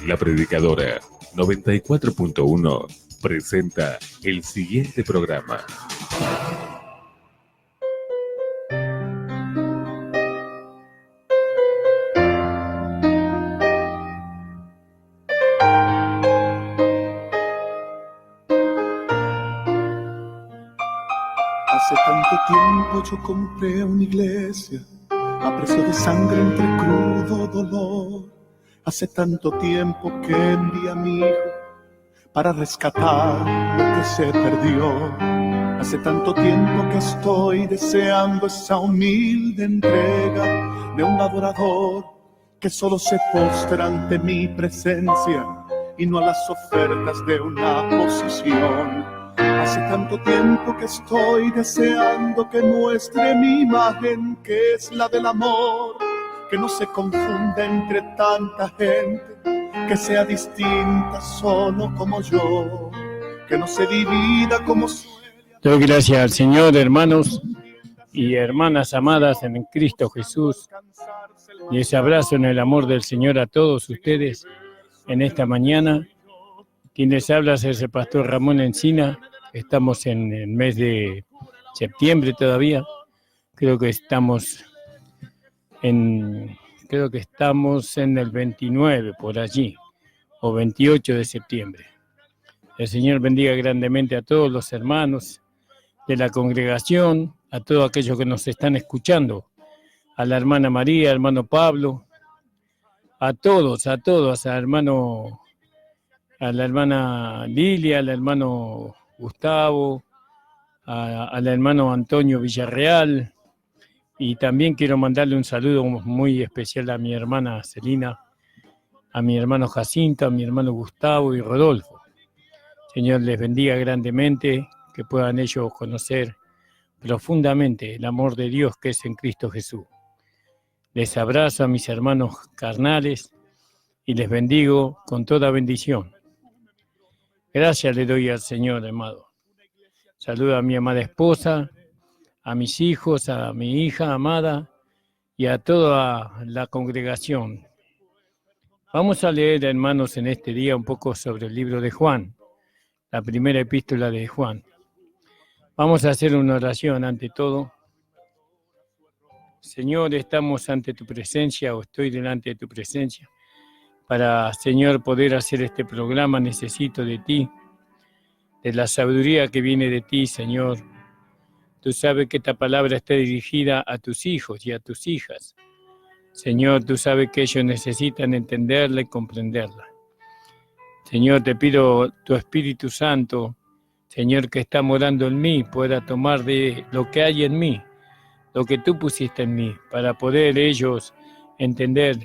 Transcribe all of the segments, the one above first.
La Predicadora 94.1 presenta el siguiente programa. Hace tanto tiempo yo compré una iglesia a precio de sangre entre crudo dolor. Hace tanto tiempo que envié a mi hijo para rescatar lo que se perdió. Hace tanto tiempo que estoy deseando esa humilde entrega de un adorador que solo se postra ante mi presencia y no a las ofertas de una posición. Hace tanto tiempo que estoy deseando que muestre mi imagen, que es la del amor, que no se confunda entre tanta gente, que sea distinta solo como yo, que no se divida como suele. Doy gracias al Señor, hermanos y hermanas amadas en Cristo Jesús. Les abrazo en el amor del Señor a todos ustedes en esta mañana. Quien les habla es el pastor Ramón Encina. Estamos en el mes de septiembre todavía. Creo que estamos en el 29 por allí, o 28 de septiembre. El Señor bendiga grandemente a todos los hermanos de la congregación, a todos aquellos que nos están escuchando, a la hermana María, al hermano Pablo, a todos, a la hermana Lilia, al hermano Gustavo, al hermano Antonio Villarreal, y también quiero mandarle un saludo muy especial a mi hermana Celina, a mi hermano Jacinto, a mi hermano Gustavo y Rodolfo. Señor les bendiga grandemente, que puedan ellos conocer profundamente el amor de Dios que es en Cristo Jesús. Les abrazo a mis hermanos carnales y les bendigo con toda bendición. Gracias le doy al Señor, amado. Saludo a mi amada esposa, a mis hijos, a mi hija amada y a toda la congregación. Vamos a leer, hermanos, en este día un poco sobre el libro de Juan, la primera epístola de Juan. Vamos a hacer una oración ante todo. Señor, estamos ante tu presencia, o estoy delante de tu presencia. Para, Señor, poder hacer este programa necesito de ti, de la sabiduría que viene de ti, Señor. Tú sabes que esta palabra está dirigida a tus hijos y a tus hijas. Señor, tú sabes que ellos necesitan entenderla y comprenderla. Señor, te pido tu Espíritu Santo, Señor, que está morando en mí, pueda tomar de lo que hay en mí, lo que tú pusiste en mí, para poder ellos entender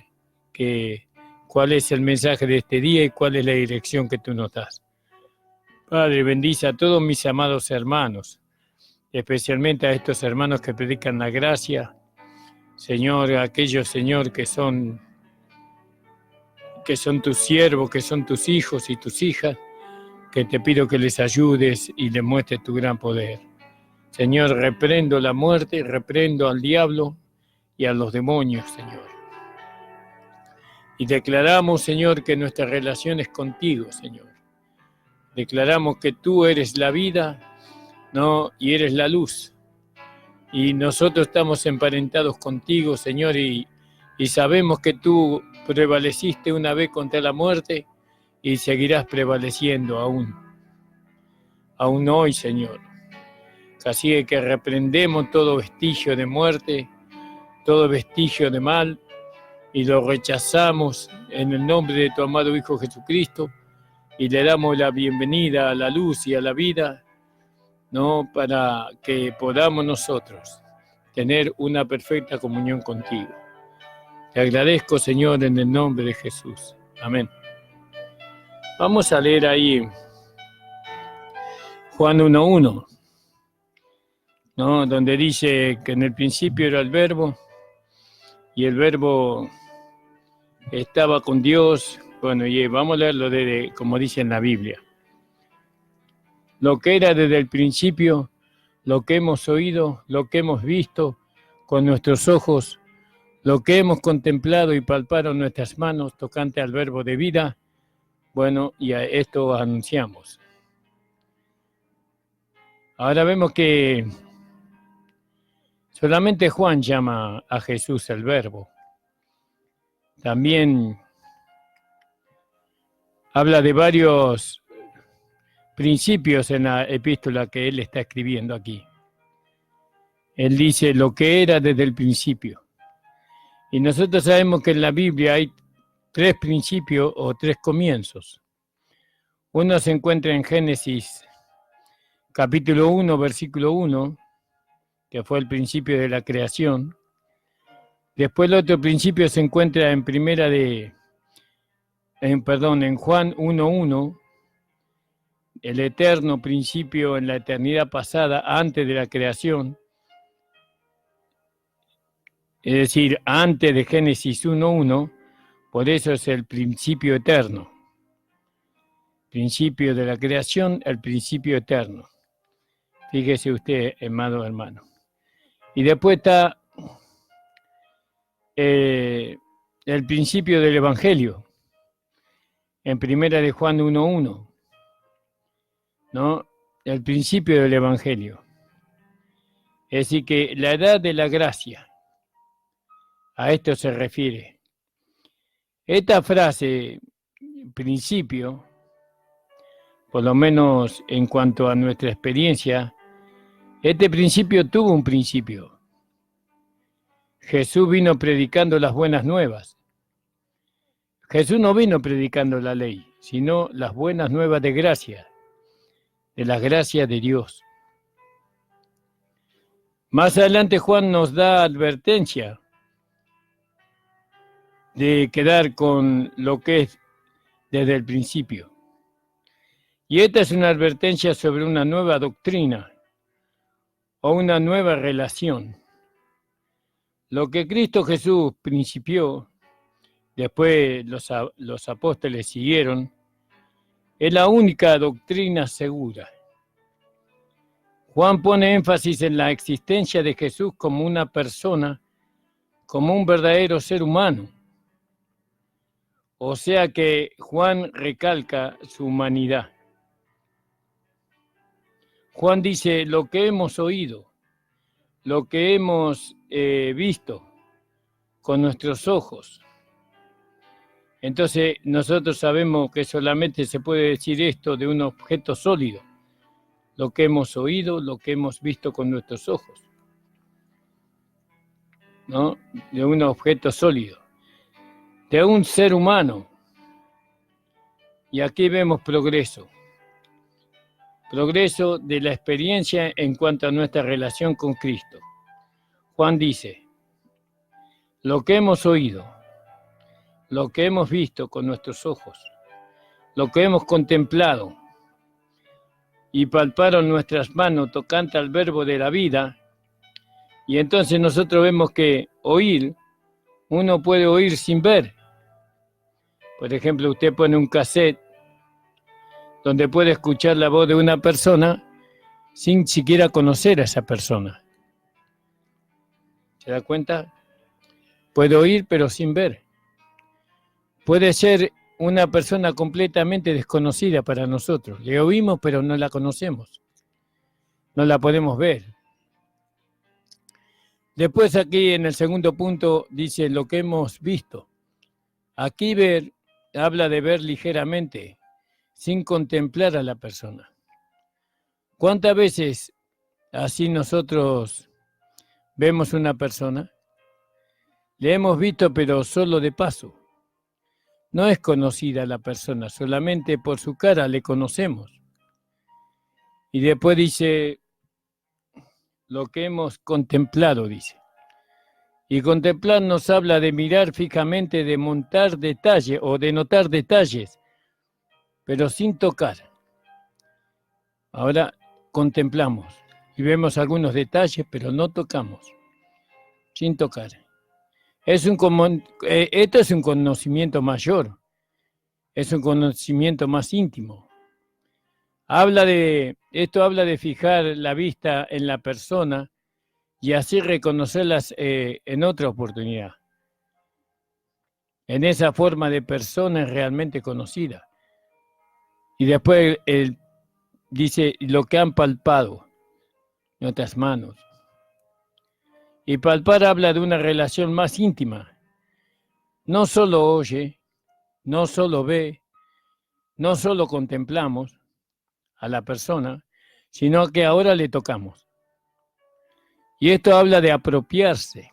cuál es el mensaje de este día y cuál es la dirección que tú nos das. Padre, bendice a todos mis amados hermanos, especialmente a estos hermanos que predican la gracia. Señor, aquellos, Señor, que son tus siervos, que son tus hijos y tus hijas, que te pido que les ayudes y les muestres tu gran poder. Señor, reprendo la muerte, reprendo al diablo y a los demonios, Señor. Y declaramos, Señor, que nuestra relación es contigo, Señor. Declaramos que tú eres la vida, ¿no? Y eres la luz. Y nosotros estamos emparentados contigo, Señor, y sabemos que tú prevaleciste una vez contra la muerte y seguirás prevaleciendo aún hoy, Señor. Así que reprendemos todo vestigio de muerte, todo vestigio de mal, y lo rechazamos en el nombre de tu amado Hijo Jesucristo, y le damos la bienvenida a la luz y a la vida, ¿no? Para que podamos nosotros tener una perfecta comunión contigo. Te agradezco, Señor, en el nombre de Jesús. Amén. Vamos a leer ahí Juan 1:1, ¿no? Donde dice que en el principio era el Verbo, y el Verbo estaba con Dios. Bueno, y vamos a leerlo como dice en la Biblia. Lo que era desde el principio, lo que hemos oído, lo que hemos visto con nuestros ojos, lo que hemos contemplado y palparon nuestras manos tocante al Verbo de vida, Bueno, y a esto anunciamos. Ahora vemos que solamente Juan llama a Jesús el Verbo. También habla de varios principios en la epístola que él está escribiendo aquí. Él dice lo que era desde el principio. Y nosotros sabemos que en la Biblia hay 3 principios o 3 comienzos. Uno se encuentra en Génesis capítulo 1, versículo 1, que fue el principio de la creación. Después el otro principio se encuentra en en Juan 1:1, el eterno principio en la eternidad pasada, antes de la creación, es decir, antes de Génesis 1:1, por eso es el principio eterno. Principio de la creación, el principio eterno. Fíjese usted, amado hermano. Y después está el principio del Evangelio, en primera de Juan 1:1, ¿no? El principio del Evangelio. Es decir, que la edad de la gracia, a esto se refiere. Esta frase, principio, por lo menos en cuanto a nuestra experiencia, este principio tuvo un principio. Jesús vino predicando las buenas nuevas. Jesús no vino predicando la ley, sino las buenas nuevas de gracia, de la gracia de Dios. Más adelante Juan nos da advertencia de quedar con lo que es desde el principio. Y esta es una advertencia sobre una nueva doctrina o una nueva relación. Lo que Cristo Jesús principió, después los apóstoles siguieron, es la única doctrina segura. Juan pone énfasis en la existencia de Jesús como una persona, como un verdadero ser humano. O sea que Juan recalca su humanidad. Juan dice, lo que hemos oído, lo que hemos visto con nuestros ojos. Entonces nosotros sabemos que solamente se puede decir esto de un objeto sólido, lo que hemos oído, lo que hemos visto con nuestros ojos, ¿no? De un objeto sólido, de un ser humano. Y aquí vemos progreso de la experiencia en cuanto a nuestra relación con Cristo. Juan dice, lo que hemos oído, lo que hemos visto con nuestros ojos, lo que hemos contemplado y palparon nuestras manos tocante al verbo de la vida. Y entonces nosotros vemos que oír, uno puede oír sin ver. Por ejemplo, usted pone un cassette donde puede escuchar la voz de una persona sin siquiera conocer a esa persona. ¿Se da cuenta? Puede oír pero sin ver. Puede ser una persona completamente desconocida para nosotros. Le oímos pero no la conocemos. No la podemos ver. Después aquí en el segundo punto dice lo que hemos visto. Aquí ver habla de ver ligeramente, sin contemplar a la persona. ¿Cuántas veces así nosotros vemos una persona? Le hemos visto pero solo de paso. No es conocida la persona, solamente por su cara le conocemos. Y después dice, lo que hemos contemplado, dice. Y contemplar nos habla de mirar fijamente, de montar detalles o de notar detalles, pero sin tocar. Ahora contemplamos y vemos algunos detalles, pero no tocamos, sin tocar. Esto es un conocimiento mayor, es un conocimiento más íntimo. Esto habla de fijar la vista en la persona y así reconocerlas en otra oportunidad. En esa forma de persona realmente conocida. Y después dice lo que han palpado en otras manos. Y palpar habla de una relación más íntima. No solo oye, no solo ve, no solo contemplamos a la persona, sino que ahora le tocamos. Y esto habla de apropiarse.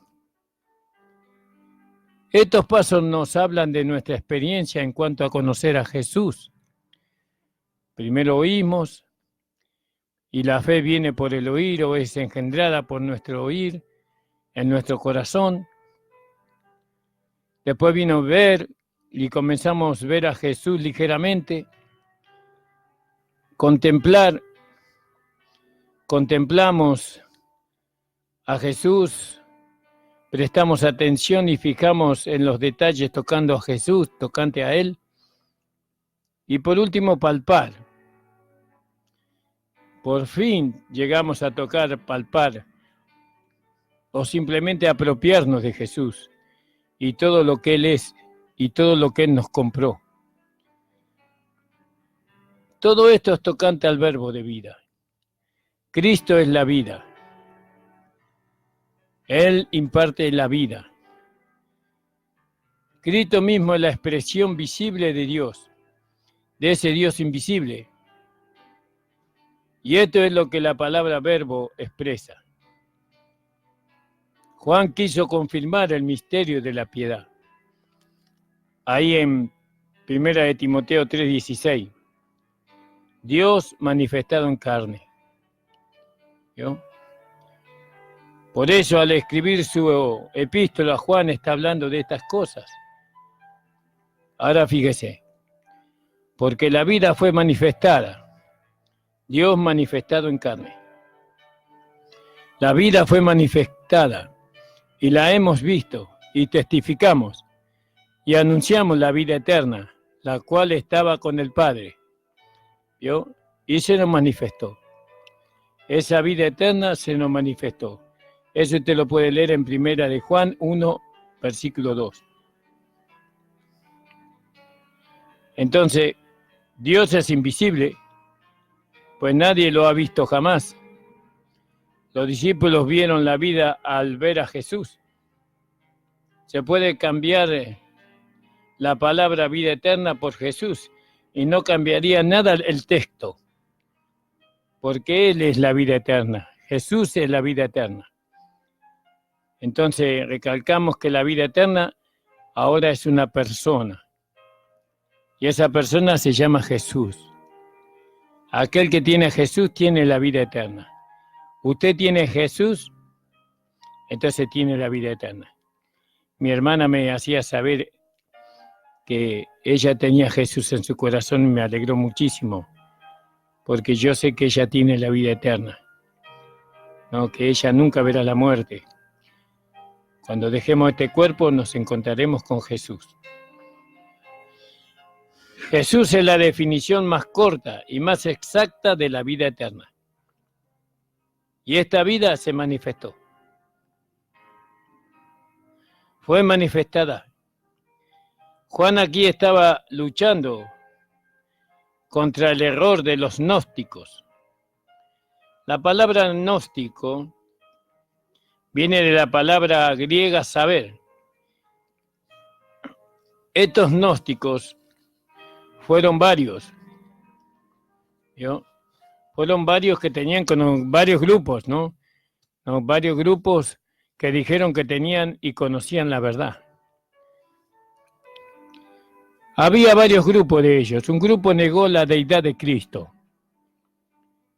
Estos pasos nos hablan de nuestra experiencia en cuanto a conocer a Jesús. Primero oímos, y la fe viene por el oír o es engendrada por nuestro oír en nuestro corazón. Después vino ver y comenzamos a ver a Jesús ligeramente. Contemplamos a Jesús, prestamos atención y fijamos en los detalles tocando a Jesús, tocante a Él. Y por último, palpar. Por fin llegamos a tocar, palpar, o simplemente apropiarnos de Jesús y todo lo que Él es y todo lo que Él nos compró. Todo esto es tocante al verbo de vida. Cristo es la vida. Él imparte la vida. Cristo mismo es la expresión visible de Dios, de ese Dios invisible. Y esto es lo que la palabra verbo expresa. Juan quiso confirmar el misterio de la piedad. Ahí en 1 de Timoteo 3:16. Dios manifestado en carne. ¿Vio? Por eso al escribir su epístola, Juan está hablando de estas cosas. Ahora fíjese, porque la vida fue manifestada, Dios manifestado en carne. La vida fue manifestada y la hemos visto y testificamos y anunciamos la vida eterna, la cual estaba con el Padre. ¿Vio? Y se nos manifestó. Esa vida eterna se nos manifestó. Eso usted lo puede leer en 1 de Juan 1, versículo 2. Entonces, Dios es invisible, pues nadie lo ha visto jamás. Los discípulos vieron la vida al ver a Jesús. Se puede cambiar la palabra vida eterna por Jesús y no cambiaría nada el texto, porque Él es la vida eterna. Jesús es la vida eterna. Entonces, recalcamos que la vida eterna ahora es una persona. Y esa persona se llama Jesús. Aquel que tiene a Jesús tiene la vida eterna. Usted tiene a Jesús, entonces tiene la vida eterna. Mi hermana me hacía saber que ella tenía a Jesús en su corazón y me alegró muchísimo, porque yo sé que ella tiene la vida eterna, ¿no? Que ella nunca verá la muerte. Cuando dejemos este cuerpo nos encontraremos con Jesús. Jesús es la definición más corta y más exacta de la vida eterna. Y esta vida se manifestó. Fue manifestada. Juan aquí estaba luchando contra el error de los gnósticos. La palabra gnóstico viene de la palabra griega saber. Estos gnósticos fueron varios. ¿Vio? Fueron varios que tenían con varios grupos, ¿no? Varios grupos que dijeron que tenían y conocían la verdad. Había varios grupos de ellos. Un grupo negó la deidad de Cristo.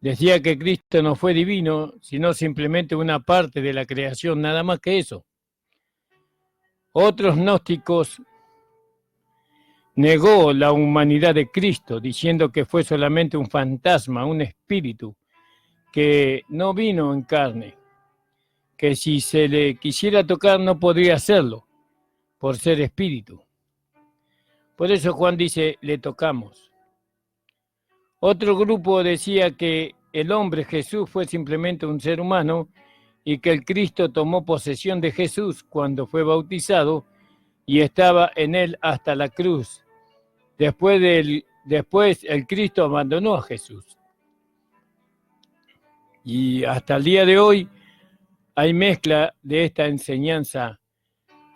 Decía que Cristo no fue divino, sino simplemente una parte de la creación, nada más que eso. Otros gnósticos negó la humanidad de Cristo, diciendo que fue solamente un fantasma, un espíritu, que no vino en carne, que si se le quisiera tocar no podría hacerlo, por ser espíritu. Por eso Juan dice, le tocamos. Otro grupo decía que el hombre Jesús fue simplemente un ser humano y que el Cristo tomó posesión de Jesús cuando fue bautizado y estaba en él hasta la cruz. Después después el Cristo abandonó a Jesús. Y hasta el día de hoy hay mezcla de esta enseñanza,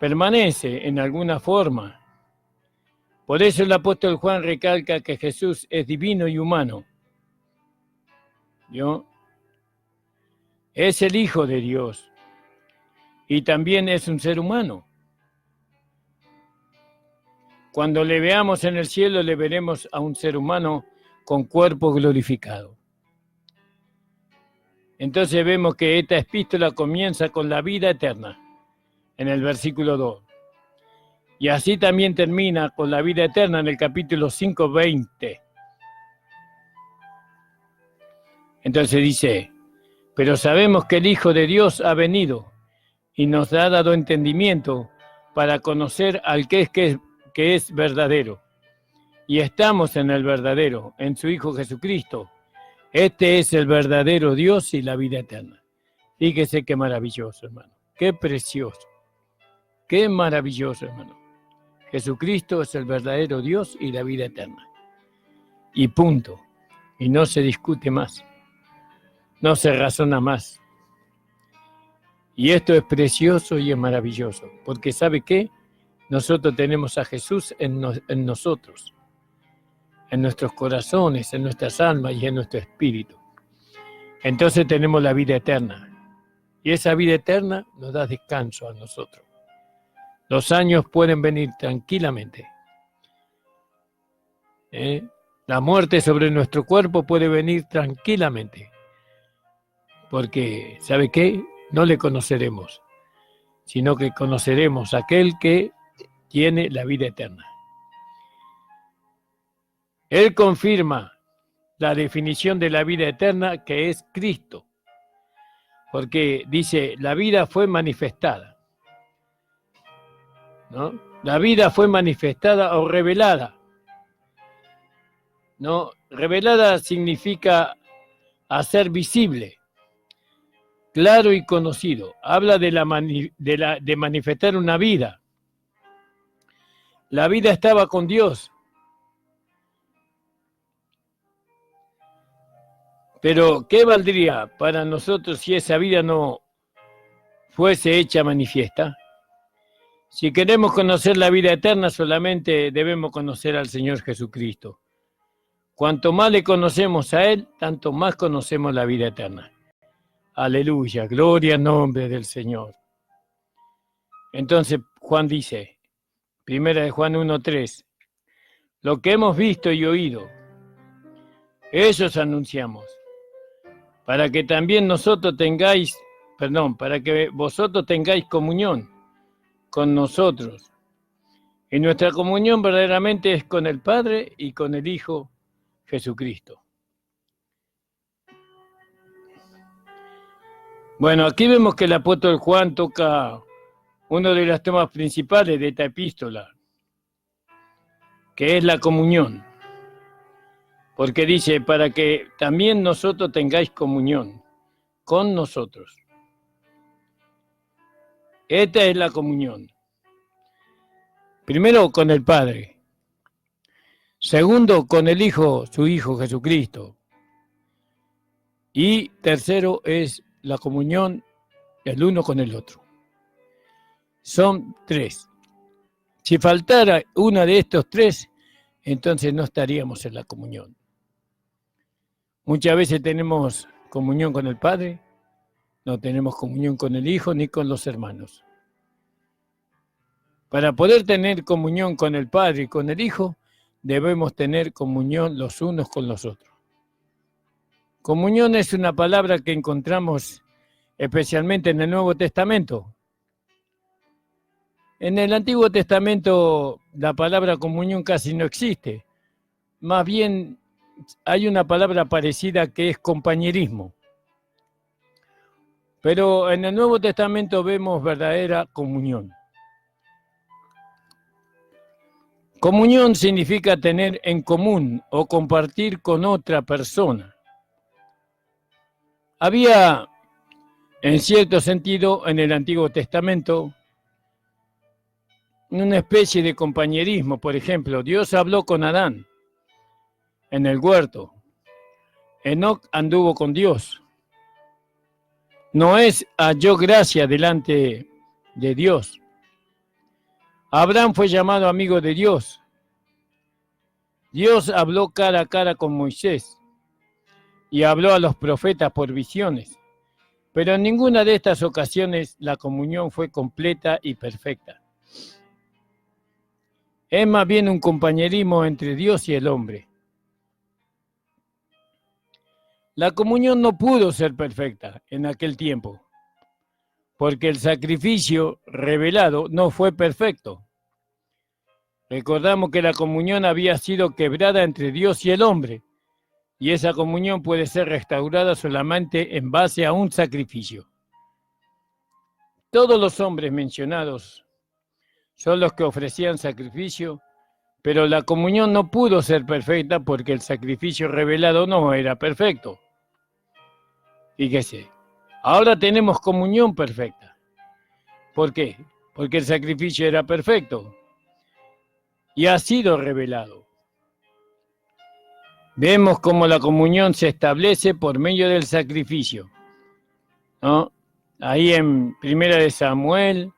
permanece en alguna forma. Por eso el apóstol Juan recalca que Jesús es divino y humano. ¿Vio? Es el Hijo de Dios y también es un ser humano. Cuando le veamos en el cielo, le veremos a un ser humano con cuerpo glorificado. Entonces vemos que esta epístola comienza con la vida eterna, en el versículo 2. Y así también termina con la vida eterna en el capítulo 5, 20. Entonces dice, pero sabemos que el Hijo de Dios ha venido y nos ha dado entendimiento para conocer al que es verdadero. Y estamos en el verdadero, en su Hijo Jesucristo. Este es el verdadero Dios y la vida eterna. Fíjese qué maravilloso, hermano. Qué precioso. Qué maravilloso, hermano. Jesucristo es el verdadero Dios y la vida eterna. Y punto. Y no se discute más. No se razona más. Y esto es precioso y es maravilloso. Porque ¿sabe qué? Nosotros tenemos a Jesús en nosotros. En nuestros corazones, en nuestras almas y en nuestro espíritu. Entonces tenemos la vida eterna. Y esa vida eterna nos da descanso a nosotros. Los años pueden venir tranquilamente. La muerte sobre nuestro cuerpo puede venir tranquilamente. Porque, ¿sabe qué? No le conoceremos, sino que conoceremos a aquel que tiene la vida eterna. Él confirma la definición de la vida eterna, que es Cristo. Porque dice, la vida fue manifestada. ¿No? La vida fue manifestada o revelada. ¿No? Revelada significa hacer visible, claro y conocido. Habla de manifestar una vida. La vida estaba con Dios. Pero, ¿qué valdría para nosotros si esa vida no fuese hecha manifiesta? Si queremos conocer la vida eterna, solamente debemos conocer al Señor Jesucristo. Cuanto más le conocemos a Él, tanto más conocemos la vida eterna. Aleluya, gloria al nombre del Señor. Entonces, Juan dice, primera de Juan 1:3, lo que hemos visto y oído, eso os anunciamos, para que también para que vosotros tengáis comunión con nosotros. Y nuestra comunión verdaderamente es con el Padre y con el Hijo Jesucristo. Bueno, aquí vemos que el apóstol Juan toca uno de los temas principales de esta epístola, que es la comunión. Porque dice, para que también nosotros tengáis comunión con nosotros. Esta es la comunión. Primero, con el Padre. Segundo, con el Hijo, su Hijo Jesucristo. Y tercero es la comunión el uno con el otro. Son tres. Si faltara una de estos tres, entonces no estaríamos en la comunión. Muchas veces tenemos comunión con el Padre, no tenemos comunión con el Hijo ni con los hermanos. Para poder tener comunión con el Padre y con el Hijo, debemos tener comunión los unos con los otros. Comunión es una palabra que encontramos especialmente en el Nuevo Testamento. En el Antiguo Testamento la palabra comunión casi no existe. Más bien hay una palabra parecida que es compañerismo. Pero en el Nuevo Testamento vemos verdadera comunión. Comunión significa tener en común o compartir con otra persona. Había, en cierto sentido, en el Antiguo Testamento, una especie de compañerismo. Por ejemplo, Dios habló con Adán en el huerto. Enoc anduvo con Dios. Noé halló gracia delante de Dios. Abraham fue llamado amigo de Dios. Dios habló cara a cara con Moisés y habló a los profetas por visiones. Pero en ninguna de estas ocasiones la comunión fue completa y perfecta. Es más bien un compañerismo entre Dios y el hombre. La comunión no pudo ser perfecta en aquel tiempo, porque el sacrificio revelado no fue perfecto. Recordamos que la comunión había sido quebrada entre Dios y el hombre, y esa comunión puede ser restaurada solamente en base a un sacrificio. Todos los hombres mencionados son los que ofrecían sacrificio, pero la comunión no pudo ser perfecta porque el sacrificio revelado no era perfecto. Fíjese, ahora tenemos comunión perfecta. ¿Por qué? Porque el sacrificio era perfecto y ha sido revelado. Vemos cómo la comunión se establece por medio del sacrificio, ¿no? Ahí en 1 Samuel,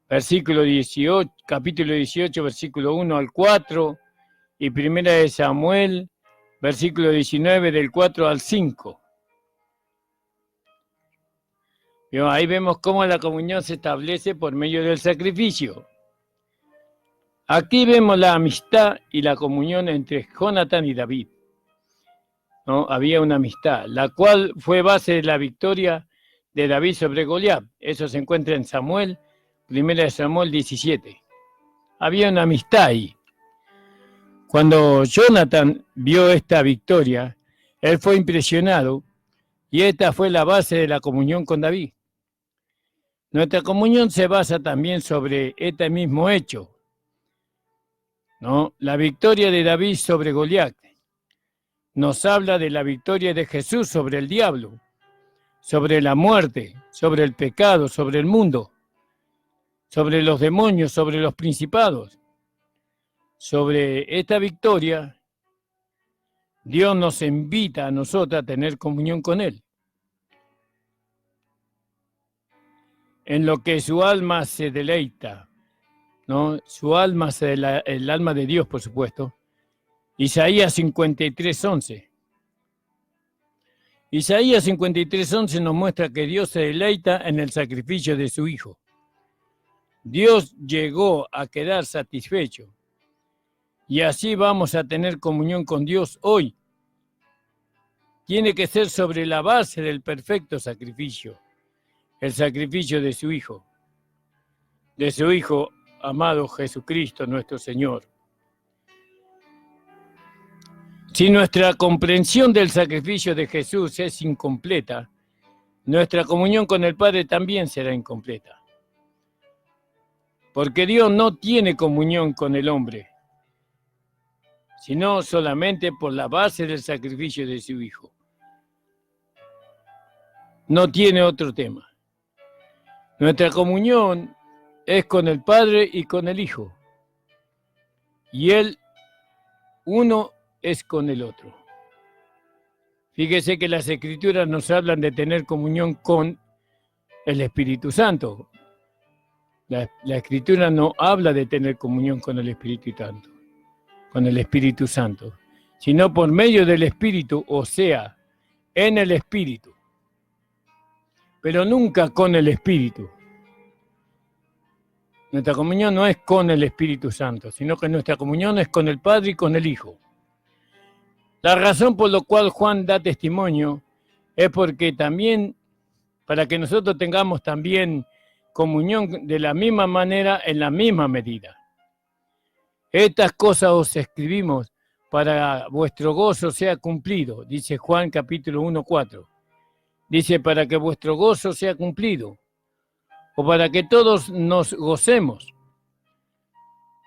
capítulo 18, versículo 1 al 4, y 1 Samuel, versículo 19, del 4 al 5. Ahí vemos cómo la comunión se establece por medio del sacrificio. Aquí vemos la amistad y la comunión entre Jonatán y David. ¿No? Había una amistad, la cual fue base de la victoria de David sobre Goliat. Eso se encuentra en Samuel, 1 Samuel 17. Había una amistad ahí. Cuando Jonatán vio esta victoria, él fue impresionado y esta fue la base de la comunión con David. Nuestra comunión se basa también sobre este mismo hecho, ¿no? La victoria de David sobre Goliat nos habla de la victoria de Jesús sobre el diablo, sobre la muerte, sobre el pecado, sobre el mundo, sobre los demonios, sobre los principados. Sobre esta victoria, Dios nos invita a nosotros a tener comunión con Él. En lo que su alma se deleita, ¿no? Su alma, el alma de Dios, por supuesto. Isaías 53:11. Isaías 53:11 nos muestra que Dios se deleita en el sacrificio de su Hijo. Dios llegó a quedar satisfecho. Y así vamos a tener comunión con Dios hoy. Tiene que ser sobre la base del perfecto sacrificio, el sacrificio de su Hijo amado Jesucristo nuestro Señor. Si nuestra comprensión del sacrificio de Jesús es incompleta, nuestra comunión con el Padre también será incompleta. Porque Dios no tiene comunión con el hombre, sino solamente por la base del sacrificio de su Hijo. No tiene otro tema. Nuestra comunión es con el Padre y con el Hijo. Y Él, uno es con el otro. Fíjese que las Escrituras nos hablan de tener comunión con el Espíritu Santo. La Escritura no habla de tener comunión con el Espíritu Santo, sino por medio del Espíritu, o sea, en el Espíritu, pero nunca con el Espíritu. Nuestra comunión no es con el Espíritu Santo, sino que nuestra comunión es con el Padre y con el Hijo. La razón por la cual Juan da testimonio es porque también, para que nosotros tengamos también comunión de la misma manera, en la misma medida. Estas cosas os escribimos para vuestro gozo sea cumplido, dice Juan capítulo 1:4. Dice, para que vuestro gozo sea cumplido, o para que todos nos gocemos.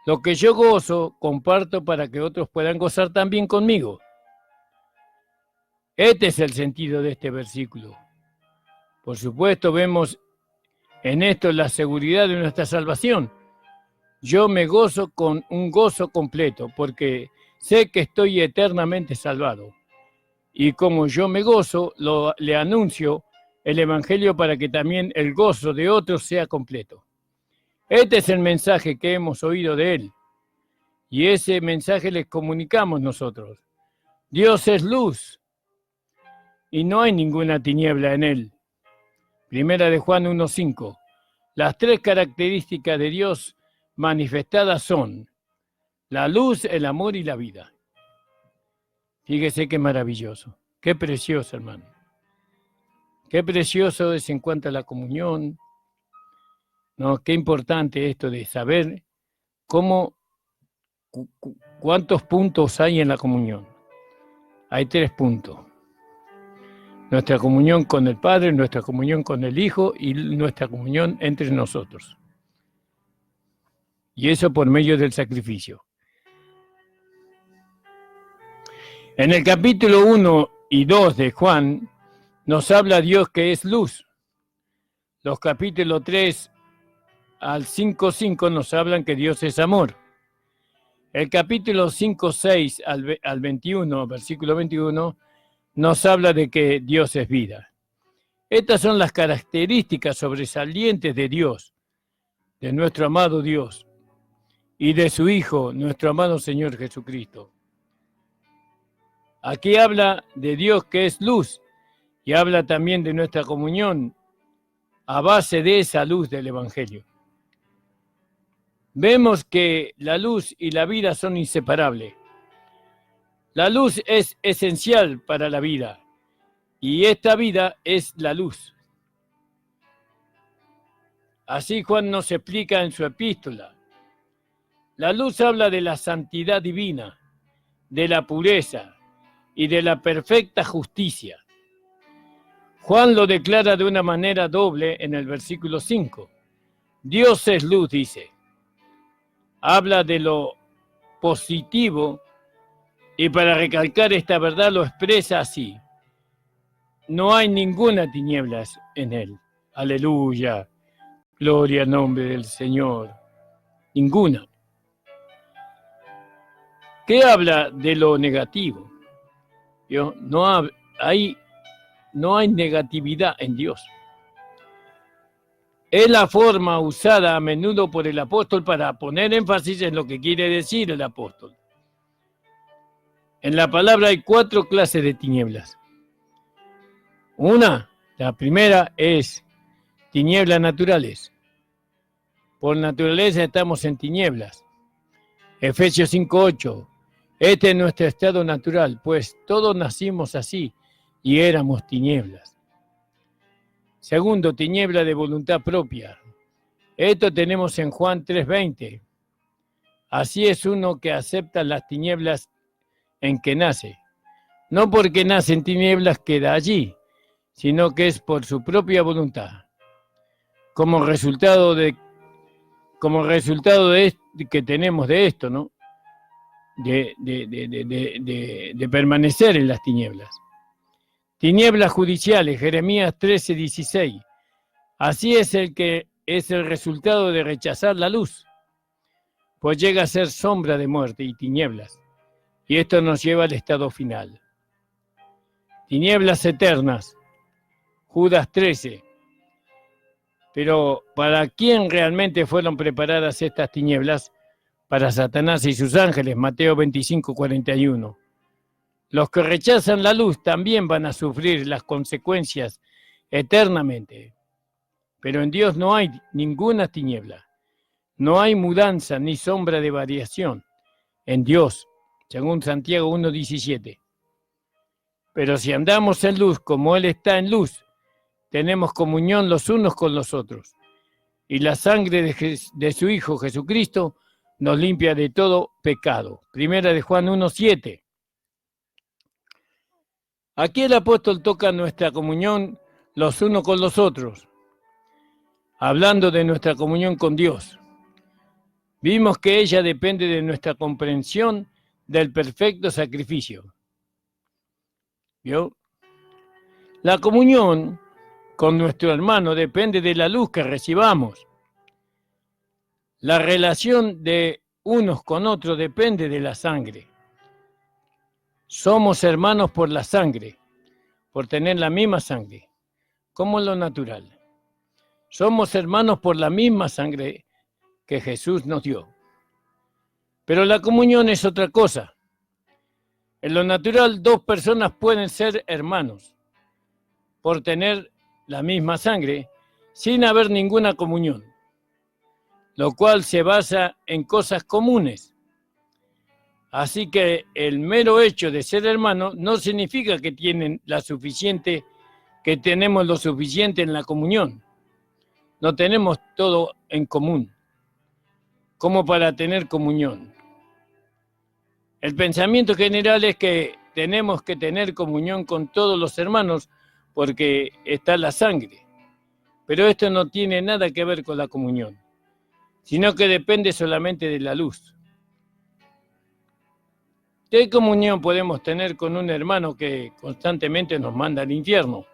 Lo que yo gozo, comparto para que otros puedan gozar también conmigo. Este es el sentido de este versículo. Por supuesto, vemos en esto la seguridad de nuestra salvación. Yo me gozo con un gozo completo, porque sé que estoy eternamente salvado. Y como yo me gozo, le anuncio el Evangelio para que también el gozo de otros sea completo. Este es el mensaje que hemos oído de él. Y ese mensaje les comunicamos nosotros. Dios es luz y no hay ninguna tiniebla en él. Primera de Juan 1:5. Las tres características de Dios manifestadas son la luz, el amor y la vida. Fíjese qué maravilloso, qué precioso, hermano. Qué precioso es en cuanto a la comunión. No, qué importante esto de saber cuántos puntos hay en la comunión. Hay 3 puntos. Nuestra comunión con el Padre, nuestra comunión con el Hijo y nuestra comunión entre nosotros. Y eso por medio del sacrificio. En el capítulo 1 y 2 de Juan nos habla Dios que es luz. Los capítulos 3 al 5:5 nos hablan que Dios es amor. El capítulo 5:6 al 21, versículo 21, nos habla de que Dios es vida. Estas son las características sobresalientes de Dios, de nuestro amado Dios y de su Hijo, nuestro amado Señor Jesucristo. Aquí habla de Dios que es luz y habla también de nuestra comunión a base de esa luz del Evangelio. Vemos que la luz y la vida son inseparables. La luz es esencial para la vida y esta vida es la luz. Así Juan nos explica en su epístola. La luz habla de la santidad divina, de la pureza y de la perfecta justicia. Juan lo declara de una manera doble en el versículo 5. Dios es luz, dice. Habla de lo positivo y para recalcar esta verdad lo expresa así. No hay ninguna tinieblas en él. Aleluya. Gloria al nombre del Señor. Ninguna. ¿Qué habla de lo negativo? No hay negatividad en Dios. Es la forma usada a menudo por el apóstol para poner énfasis en lo que quiere decir el apóstol. En la palabra hay 4 clases de tinieblas. La primera es tinieblas naturales. Por naturaleza estamos en tinieblas. Efesios 5:8. Este es nuestro estado natural, pues todos nacimos así y éramos tinieblas. Segundo, tiniebla de voluntad propia. Esto tenemos en Juan 3:20. Así es uno que acepta las tinieblas en que nace. No porque nace en tinieblas queda allí, sino que es por su propia voluntad. Como resultado de que tenemos de esto, ¿no? De permanecer en las tinieblas. Tinieblas judiciales, Jeremías 13:16. Así es el que es el resultado de rechazar la luz, pues llega a ser sombra de muerte y tinieblas, y esto nos lleva al estado final. Tinieblas eternas, Judas 13. Pero ¿para quién realmente fueron preparadas estas tinieblas? Para Satanás y sus ángeles, Mateo 25:41. Los que rechazan la luz también van a sufrir las consecuencias eternamente. Pero en Dios no hay ninguna tiniebla. No hay mudanza ni sombra de variación en Dios, según Santiago 1:17. Pero si andamos en luz como Él está en luz, tenemos comunión los unos con los otros. Y la sangre de su Hijo Jesucristo nos limpia de todo pecado. Primera de Juan 1:7. Aquí el apóstol toca nuestra comunión los unos con los otros, hablando de nuestra comunión con Dios. Vimos que ella depende de nuestra comprensión del perfecto sacrificio. ¿Vio? La comunión con nuestro hermano depende de la luz que recibamos. La relación de unos con otros depende de la sangre. Somos hermanos por la sangre, por tener la misma sangre, como lo natural. Somos hermanos por la misma sangre que Jesús nos dio. Pero la comunión es otra cosa. En lo natural, dos personas pueden ser hermanos por tener la misma sangre sin haber ninguna comunión, lo cual se basa en cosas comunes. Así que el mero hecho de ser hermanos no significa que tenemos lo suficiente en la comunión. No tenemos todo en común, como para tener comunión. El pensamiento general es que tenemos que tener comunión con todos los hermanos porque está la sangre. Pero esto no tiene nada que ver con la comunión, sino que depende solamente de la luz. ¿Qué comunión podemos tener con un hermano que constantemente nos manda al infierno?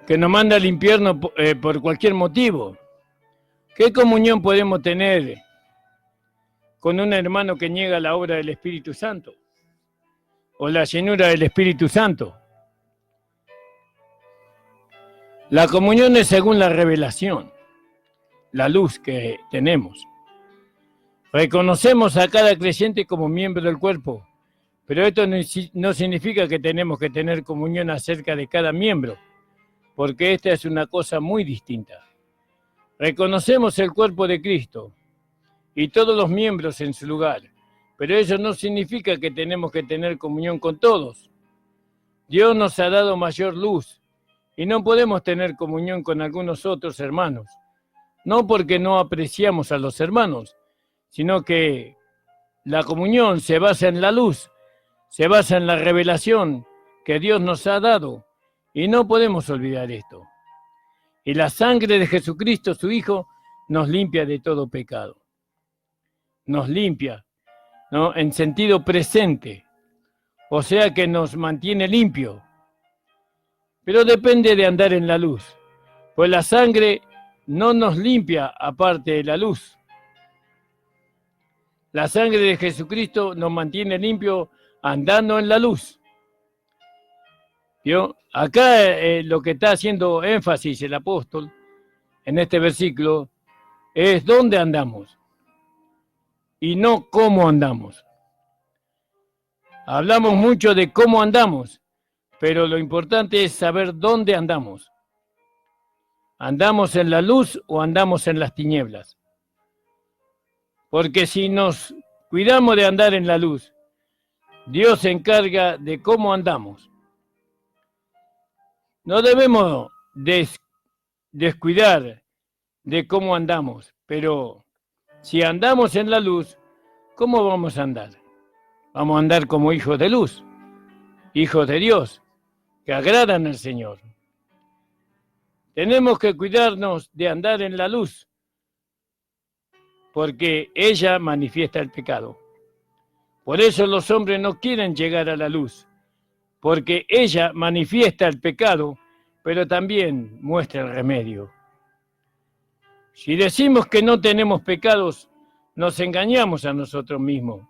Que nos manda al infierno por cualquier motivo. ¿Qué comunión podemos tener con un hermano que niega la obra del Espíritu Santo o la llenura del Espíritu Santo? La comunión es según la revelación, la luz que tenemos. Reconocemos a cada creyente como miembro del cuerpo, pero esto no significa que tenemos que tener comunión acerca de cada miembro, porque esta es una cosa muy distinta. Reconocemos el cuerpo de Cristo y todos los miembros en su lugar, pero eso no significa que tenemos que tener comunión con todos. Dios nos ha dado mayor luz y no podemos tener comunión con algunos otros hermanos, no porque no apreciamos a los hermanos, sino que la comunión se basa en la luz, se basa en la revelación que Dios nos ha dado y no podemos olvidar esto. Y la sangre de Jesucristo, su Hijo, nos limpia de todo pecado. Nos limpia, ¿no? En sentido presente, o sea que nos mantiene limpio. Pero depende de andar en la luz, pues la sangre no nos limpia aparte de la luz. La sangre de Jesucristo nos mantiene limpio andando en la luz. ¿Vio? Acá lo que está haciendo énfasis el apóstol en este versículo es dónde andamos y no cómo andamos. Hablamos mucho de cómo andamos, pero lo importante es saber dónde andamos. ¿Andamos en la luz o andamos en las tinieblas? Porque si nos cuidamos de andar en la luz, Dios se encarga de cómo andamos. No debemos descuidar de cómo andamos, pero si andamos en la luz, ¿cómo vamos a andar? Vamos a andar como hijos de luz, hijos de Dios, que agradan al Señor. Tenemos que cuidarnos de andar en la luz, porque ella manifiesta el pecado. Por eso los hombres no quieren llegar a la luz, porque ella manifiesta el pecado, pero también muestra el remedio. Si decimos que no tenemos pecados, nos engañamos a nosotros mismos.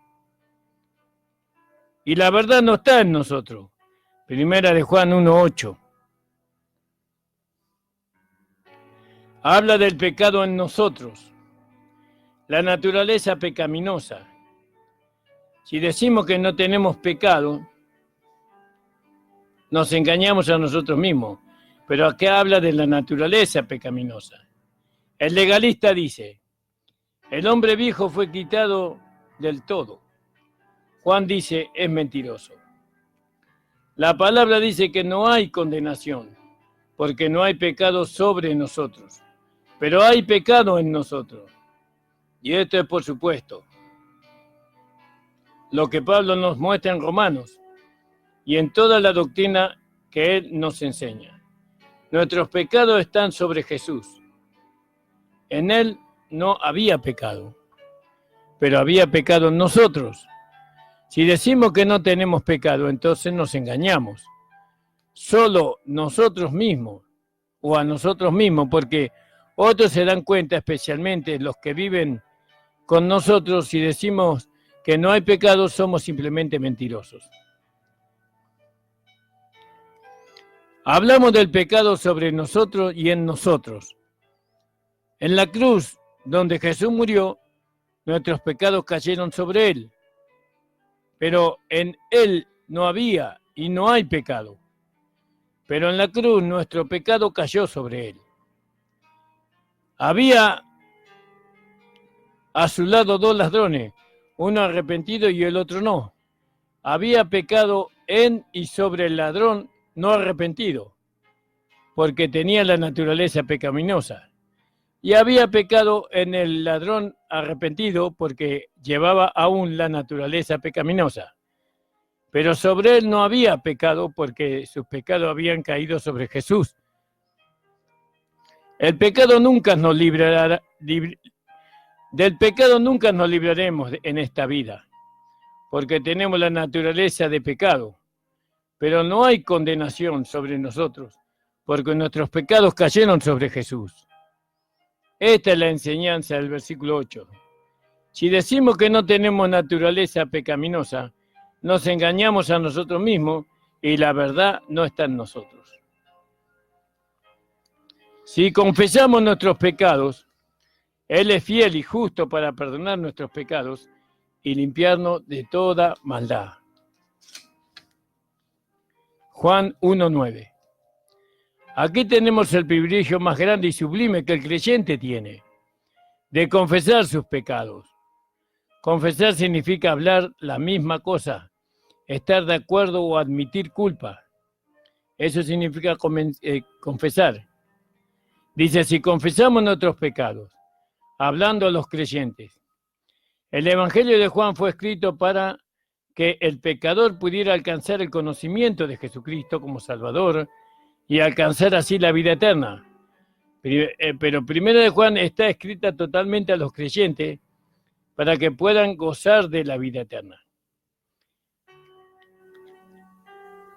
Y la verdad no está en nosotros. Primera de Juan 1:8. Habla del pecado en nosotros, la naturaleza pecaminosa. Si decimos que no tenemos pecado, nos engañamos a nosotros mismos. Pero acá habla de la naturaleza pecaminosa. El legalista dice, el hombre viejo fue quitado del todo. Juan dice, es mentiroso. La palabra dice que no hay condenación, porque no hay pecado sobre nosotros. Pero hay pecado en nosotros. Y esto es por supuesto lo que Pablo nos muestra en Romanos y en toda la doctrina que él nos enseña. Nuestros pecados están sobre Jesús. En él no había pecado, pero había pecado en nosotros. Si decimos que no tenemos pecado, entonces nos engañamos. solo nosotros mismos o a nosotros mismos, porque otros se dan cuenta, especialmente los que viven con nosotros, si decimos que no hay pecado, somos simplemente mentirosos. Hablamos del pecado sobre nosotros y en nosotros. En la cruz, donde Jesús murió, nuestros pecados cayeron sobre Él. Pero en Él no había y no hay pecado. Pero en la cruz nuestro pecado cayó sobre Él. Había a su lado dos ladrones, uno arrepentido y el otro no. Había pecado en y sobre el ladrón no arrepentido, porque tenía la naturaleza pecaminosa. Y había pecado en el ladrón arrepentido, porque llevaba aún la naturaleza pecaminosa. Pero sobre él no había pecado, porque sus pecados habían caído sobre Jesús. El pecado nunca nos librará, del pecado nunca nos libraremos en esta vida, porque tenemos la naturaleza de pecado. Pero no hay condenación sobre nosotros, porque nuestros pecados cayeron sobre Jesús. Esta es la enseñanza del versículo 8. Si decimos que no tenemos naturaleza pecaminosa, nos engañamos a nosotros mismos y la verdad no está en nosotros. Si confesamos nuestros pecados, Él es fiel y justo para perdonar nuestros pecados y limpiarnos de toda maldad. Juan 1:9. Aquí tenemos el privilegio más grande y sublime que el creyente tiene, de confesar sus pecados. Confesar significa hablar la misma cosa, estar de acuerdo o admitir culpa. Eso significa confesar. Dice, si confesamos nuestros pecados, hablando a los creyentes. El Evangelio de Juan fue escrito para que el pecador pudiera alcanzar el conocimiento de Jesucristo como Salvador y alcanzar así la vida eterna. Pero Primera de Juan está escrita totalmente a los creyentes para que puedan gozar de la vida eterna.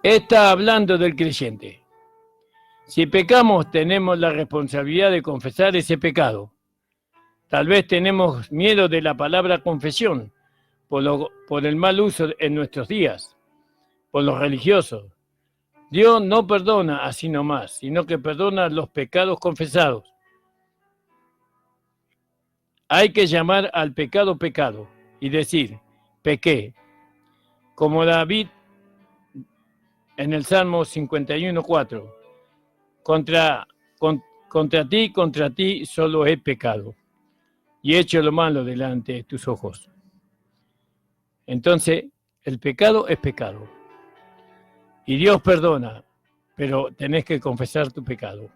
Está hablando del creyente. Si pecamos, tenemos la responsabilidad de confesar ese pecado. Tal vez tenemos miedo de la palabra confesión por el mal uso en nuestros días, por los religiosos. Dios no perdona así nomás, sino que perdona los pecados confesados. Hay que llamar al pecado pecado y decir, pequé, como David en el Salmo 51:4. Contra ti solo he pecado y he hecho lo malo delante de tus ojos. Entonces, el pecado es pecado. Y Dios perdona, pero tenés que confesar tu pecado.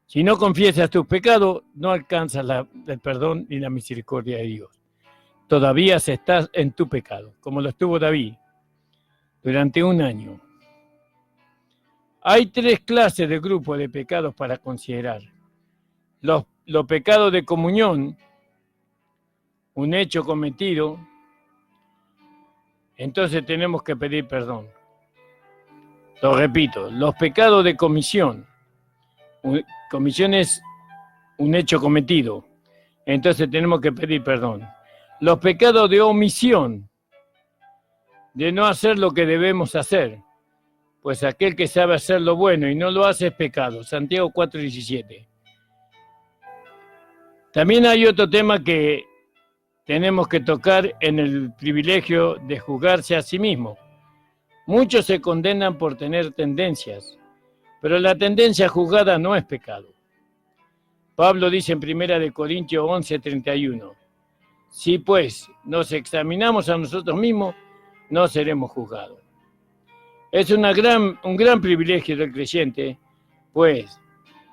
Si no confiesas tus pecados, no alcanzas el perdón ni la misericordia de Dios. Todavía estás en tu pecado, como lo estuvo David durante 1 año. Hay 3 clases de grupos de pecados para considerar. Los pecados de comunión, un hecho cometido, entonces tenemos que pedir perdón. Lo repito, los pecados de comisión. Comisión es un hecho cometido, entonces tenemos que pedir perdón. Los pecados de omisión, de no hacer lo que debemos hacer, pues aquel que sabe hacer lo bueno y no lo hace es pecado. Santiago 4:17. También hay otro tema que tenemos que tocar en el privilegio de juzgarse a sí mismo. Muchos se condenan por tener tendencias, pero la tendencia juzgada no es pecado. Pablo dice en 1 Corintios 11:31, si pues nos examinamos a nosotros mismos, no seremos juzgados. Es un gran privilegio del creyente, pues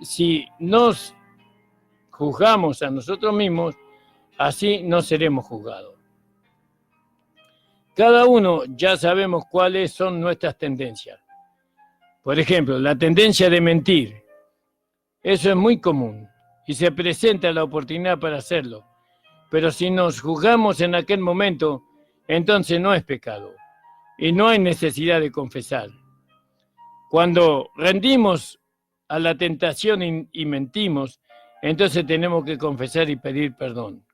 si nos juzgamos a nosotros mismos, así no seremos juzgados. Cada uno ya sabemos cuáles son nuestras tendencias. Por ejemplo, la tendencia de mentir. Eso es muy común y se presenta la oportunidad para hacerlo. Pero si nos juzgamos en aquel momento, entonces no es pecado y no hay necesidad de confesar. Cuando rendimos a la tentación y mentimos, entonces tenemos que confesar y pedir perdón.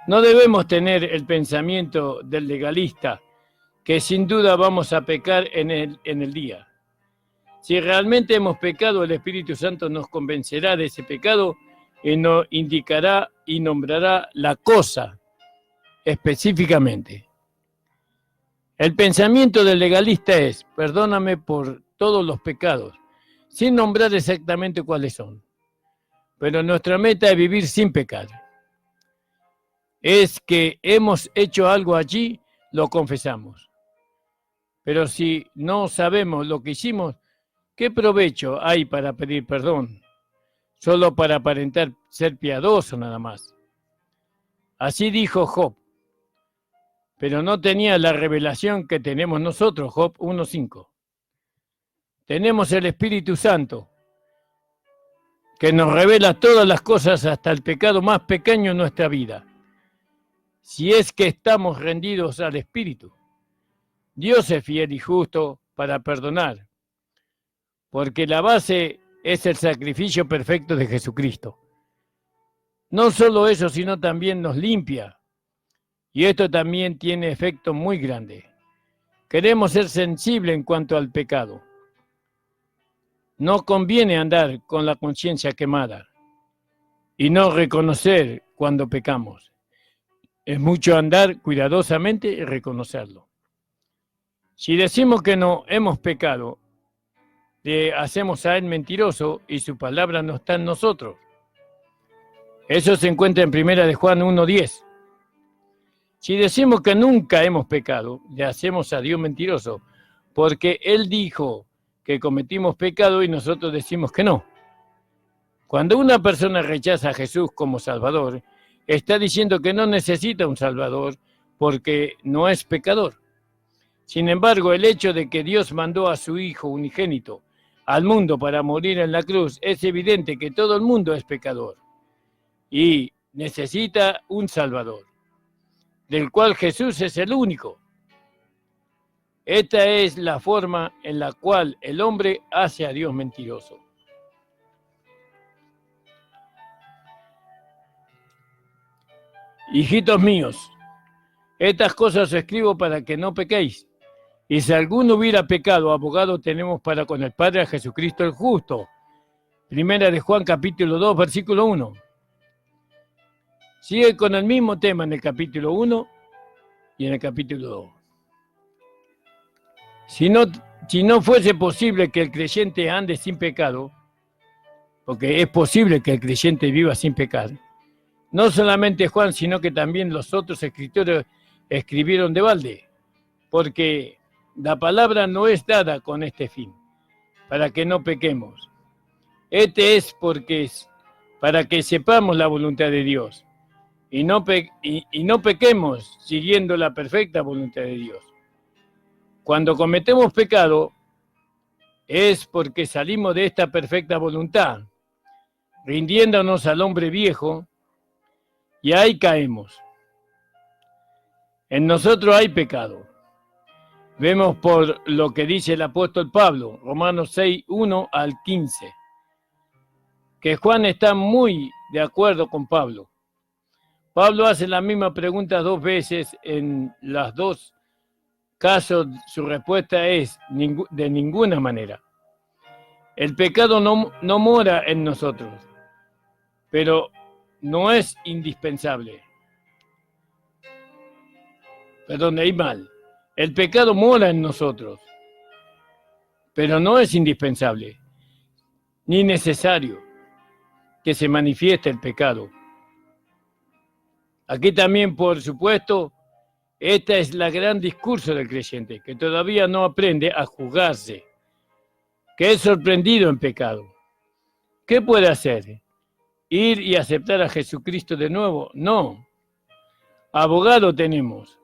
No debemos tener el pensamiento del legalista, que sin duda vamos a pecar en el día. Si realmente hemos pecado, el Espíritu Santo nos convencerá de ese pecado y nos indicará y nombrará la cosa específicamente. El pensamiento del legalista es: perdóname por todos los pecados, sin nombrar exactamente cuáles son. Pero nuestra meta es vivir sin pecar. Es que hemos hecho algo allí, lo confesamos. Pero si no sabemos lo que hicimos, ¿qué provecho hay para pedir perdón? Solo para aparentar ser piadoso nada más. Así dijo Job, pero no tenía la revelación que tenemos nosotros, Job 1:5. Tenemos el Espíritu Santo, que nos revela todas las cosas, hasta el pecado más pequeño en nuestra vida. Si es que estamos rendidos al Espíritu, Dios es fiel y justo para perdonar, porque la base es el sacrificio perfecto de Jesucristo. No solo eso, sino también nos limpia. Y esto también tiene efecto muy grande. Queremos ser sensibles en cuanto al pecado. No conviene andar con la conciencia quemada y no reconocer cuando pecamos. Es mucho andar cuidadosamente y reconocerlo. Si decimos que no hemos pecado, le hacemos a él mentiroso y su palabra no está en nosotros. Eso se encuentra en 1 de Juan 1:10. Si decimos que nunca hemos pecado, le hacemos a Dios mentiroso, porque Él dijo que cometimos pecado y nosotros decimos que no. Cuando una persona rechaza a Jesús como Salvador, está diciendo que no necesita un Salvador porque no es pecador. Sin embargo, el hecho de que Dios mandó a su Hijo unigénito al mundo para morir en la cruz, es evidente que todo el mundo es pecador y necesita un Salvador, del cual Jesús es el único. Esta es la forma en la cual el hombre hace a Dios mentiroso. Hijitos míos, estas cosas os escribo para que no pequéis. Y si alguno hubiera pecado, abogado tenemos para con el Padre a Jesucristo el justo. 1 de Juan capítulo 2, versículo 1. Sigue con el mismo tema en el capítulo 1 y en el capítulo 2. Si no fuese posible que el creyente ande sin pecado, porque es posible que el creyente viva sin pecar, no solamente Juan, sino que también los otros escritores escribieron de balde, porque la palabra no es dada con este fin, para que no pequemos. Este es para que sepamos la voluntad de Dios y no pequemos siguiendo la perfecta voluntad de Dios. Cuando cometemos pecado es porque salimos de esta perfecta voluntad, rindiéndonos al hombre viejo, y ahí caemos. En nosotros hay pecado. Vemos por lo que dice el apóstol Pablo, Romanos 6, 1 al 15, que Juan está muy de acuerdo con Pablo. Pablo hace la misma pregunta 2 veces, en los 2 casos su respuesta es de ninguna manera. El pecado no mora en nosotros, pero no es indispensable. Perdón, ahí mal. El pecado mora en nosotros, pero no es indispensable, ni necesario que se manifieste el pecado. Aquí también, por supuesto, esta es la gran discurso del creyente, que todavía no aprende a juzgarse, que es sorprendido en pecado. ¿Qué puede hacer? ¿Ir y aceptar a Jesucristo de nuevo? No. Abogado tenemos.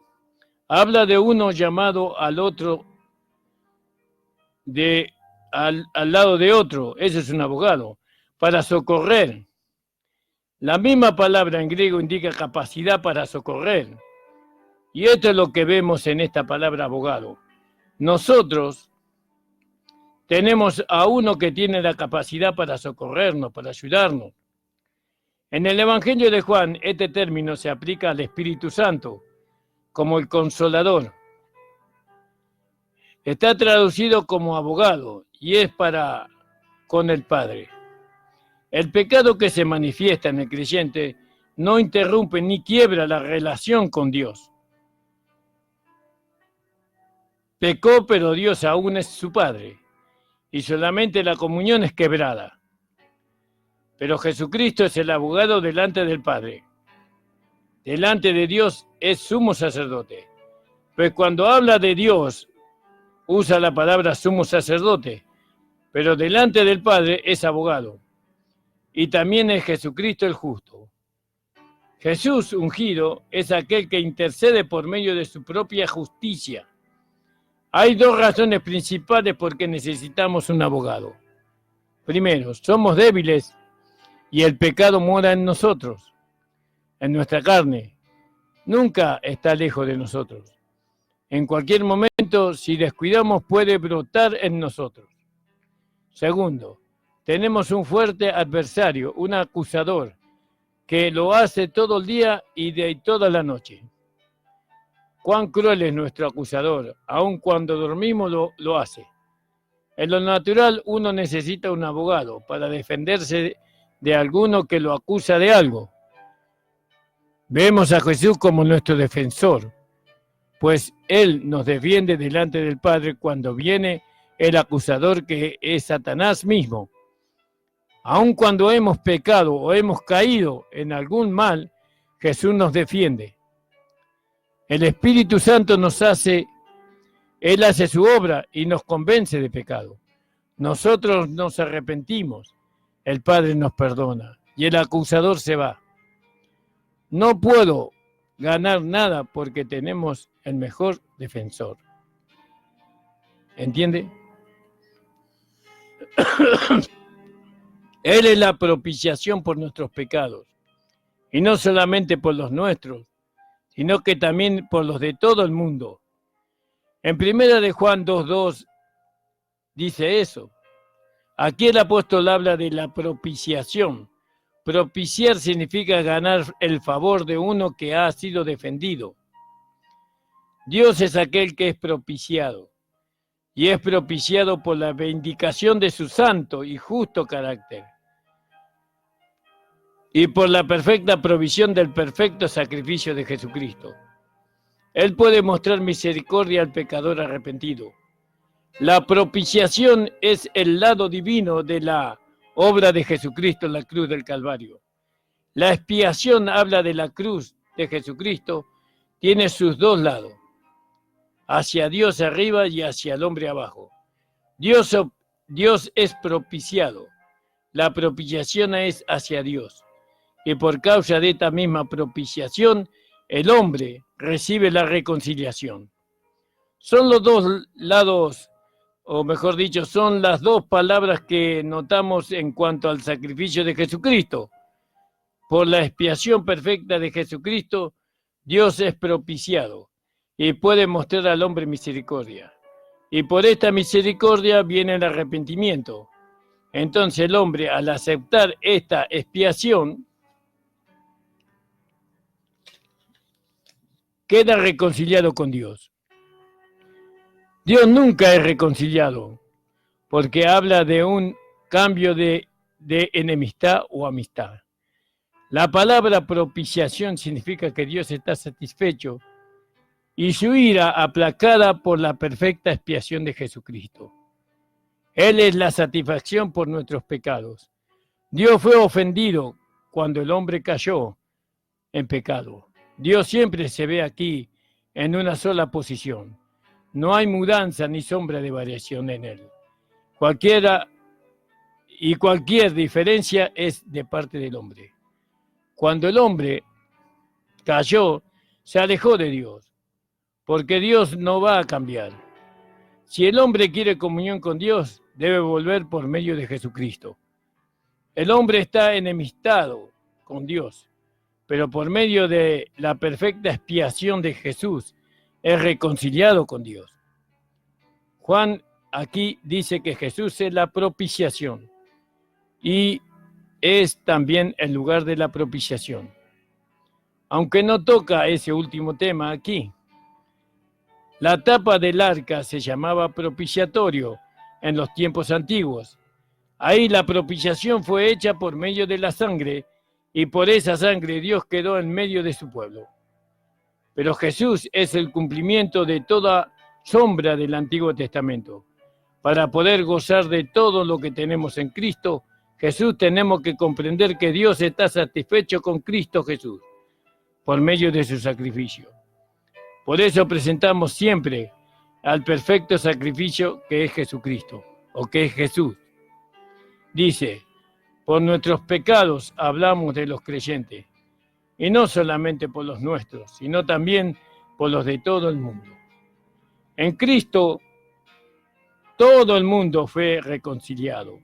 Habla de uno llamado al otro, al lado de otro. Ese es un abogado. Para socorrer. La misma palabra en griego indica capacidad para socorrer. Y esto es lo que vemos en esta palabra abogado. Nosotros tenemos a uno que tiene la capacidad para socorrernos, para ayudarnos. En el Evangelio de Juan, este término se aplica al Espíritu Santo como el Consolador. Está traducido como abogado y es para con el Padre. El pecado que se manifiesta en el creyente no interrumpe ni quiebra la relación con Dios. Pecó, pero Dios aún es su Padre, y solamente la comunión es quebrada. Pero Jesucristo es el abogado delante del Padre. Delante de Dios es sumo sacerdote. Pues cuando habla de Dios, usa la palabra sumo sacerdote, pero delante del Padre es abogado. Y también es Jesucristo el justo. Jesús ungido es aquel que intercede por medio de su propia justicia. Hay dos razones principales por qué necesitamos un abogado. Primero, somos débiles y el pecado mora en nosotros, en nuestra carne. Nunca está lejos de nosotros. En cualquier momento, si descuidamos, puede brotar en nosotros. Segundo, tenemos un fuerte adversario, un acusador, que lo hace todo el día y de toda la noche. Cuán cruel es nuestro acusador, aun cuando dormimos lo hace. En lo natural uno necesita un abogado para defenderse de alguno que lo acusa de algo. Vemos a Jesús como nuestro defensor, pues Él nos defiende delante del Padre cuando viene el acusador que es Satanás mismo. Aun cuando hemos pecado o hemos caído en algún mal, Jesús nos defiende. El Espíritu Santo Él hace su obra y nos convence de pecado. Nosotros nos arrepentimos, el Padre nos perdona y el acusador se va. No puedo ganar nada porque tenemos el mejor defensor. ¿Entiende? Él es la propiciación por nuestros pecados, y no solamente por los nuestros, sino que también por los de todo el mundo. En 1 de Juan 2:2 dice eso. Aquí el apóstol habla de la propiciación. Propiciar significa ganar el favor de uno que ha sido defendido. Dios es aquel que es propiciado, y es propiciado por la vindicación de su santo y justo carácter, y por la perfecta provisión del perfecto sacrificio de Jesucristo. Él puede mostrar misericordia al pecador arrepentido. La propiciación es el lado divino de la obra de Jesucristo en la cruz del Calvario. La expiación habla de la cruz de Jesucristo, tiene sus dos lados, hacia Dios arriba y hacia el hombre abajo. Dios es propiciado, la propiciación es hacia Dios. Y por causa de esta misma propiciación, el hombre recibe la reconciliación. Son los dos lados, o mejor dicho, son las dos palabras que notamos en cuanto al sacrificio de Jesucristo. Por la expiación perfecta de Jesucristo, Dios es propiciado y puede mostrar al hombre misericordia. Y por esta misericordia viene el arrepentimiento. Entonces el hombre, al aceptar esta expiación, queda reconciliado con Dios. Dios nunca es reconciliado, porque habla de un cambio de enemistad o amistad. La palabra propiciación significa que Dios está satisfecho y su ira aplacada por la perfecta expiación de Jesucristo. Él es la satisfacción por nuestros pecados. Dios fue ofendido cuando el hombre cayó en pecado. Dios siempre se ve aquí en una sola posición. No hay mudanza ni sombra de variación en él. Cualquier diferencia es de parte del hombre. Cuando el hombre cayó, se alejó de Dios, porque Dios no va a cambiar. Si el hombre quiere comunión con Dios, debe volver por medio de Jesucristo. El hombre está enemistado con Dios, pero por medio de la perfecta expiación de Jesús, es reconciliado con Dios. Juan aquí dice que Jesús es la propiciación y es también el lugar de la propiciación. Aunque no toca ese último tema aquí. La tapa del arca se llamaba propiciatorio en los tiempos antiguos. Ahí la propiciación fue hecha por medio de la sangre y por esa sangre Dios quedó en medio de su pueblo. Pero Jesús es el cumplimiento de toda sombra del Antiguo Testamento. Para poder gozar de todo lo que tenemos en Cristo, Jesús, tenemos que comprender que Dios está satisfecho con Cristo Jesús por medio de su sacrificio. Por eso presentamos siempre al perfecto sacrificio que es Jesucristo, o que es Jesús. Dice, por nuestros pecados hablamos de los creyentes, y no solamente por los nuestros, sino también por los de todo el mundo. En Cristo, todo el mundo fue reconciliado.